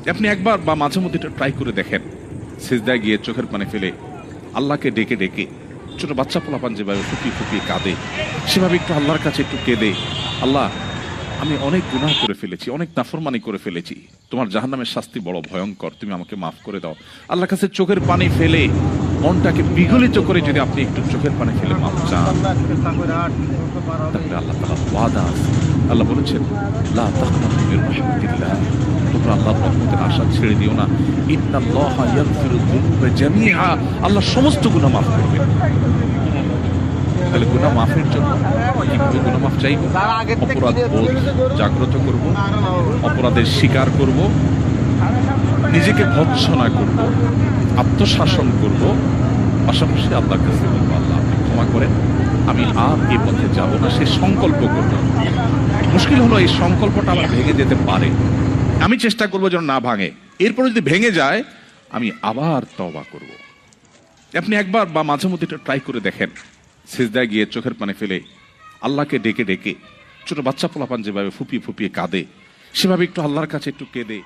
আপনি একবার বা মাঝে মধ্যে এটা ট্রাই করে দেখেন, সিজদায় গিয়ে চোখের পানি ফেলে আল্লাহকে ডেকে ডেকে, ছোট বাচ্চা পোলাপান যেভাবে ফুপিয়ে ফুপিয়ে কাঁদে সেভাবে একটু আল্লাহর কাছে একটু কেঁদে, আল্লাহ আমি অনেক গুনাহ করে ফেলেছি, অনেক নাফরমানি করে ফেলেছি, তোমার জাহান্নামের শাস্তি বড় ভয়ঙ্কর, তুমি আমাকে মাফ করে দাও। আল্লাহর কাছে চোখের পানি ফেলে মনটাকে বিগলিত করে যদি আপনি একটু চোখের পানি ফেলে মাফ চান, তাহলে আল্লাহ তাআলা ওয়াদা আছে, আল্লাহ বলেছেন লা তাকনাতু মির রাহমাতিল্লাহ, তোমরা আল্লাহর রহমতের আশা ছেড়ে দিও না, ইন্নাল্লাহা ইয়াগফিরু যুনুবা জামিআ, আল্লাহ সমস্ত গুনাহ মাফ করবেন। তাহলে গুনাহ মাফের জন্য কিভাবে গুনাহ মাফ চাইব? অপরাধ বোধ জাগ্রত করব, অপরাধের স্বীকার করব, নিজেকে ভৎসনা করব, আত্মশাসন করব, পাশাপাশি আল্লাহর কাছে বলবো আল্লাহ আপনি ক্ষমা করেন, আমি আর এই পথে যাব না, সে সংকল্প করব। মুশকিল হলো এই সংকল্পটা আবার ভেঙে যেতে পারে, আমি চেষ্টা করবো যেন না ভাঙে। এরপরে যদি ভেঙে যায় আমি আবার তওবা করব। আপনি একবার বা মাঝে মধ্যে এটা ট্রাই করে দেখেন, সিজদায় গিয়ে চোখের পানি ফেলে আল্লাহকে ডেকে ডেকে, ছোট বাচ্চা পোলাপান যেভাবে ফুপিয়ে ফুপিয়ে কাঁদে সেভাবে একটু আল্লাহর কাছে একটু কেঁদে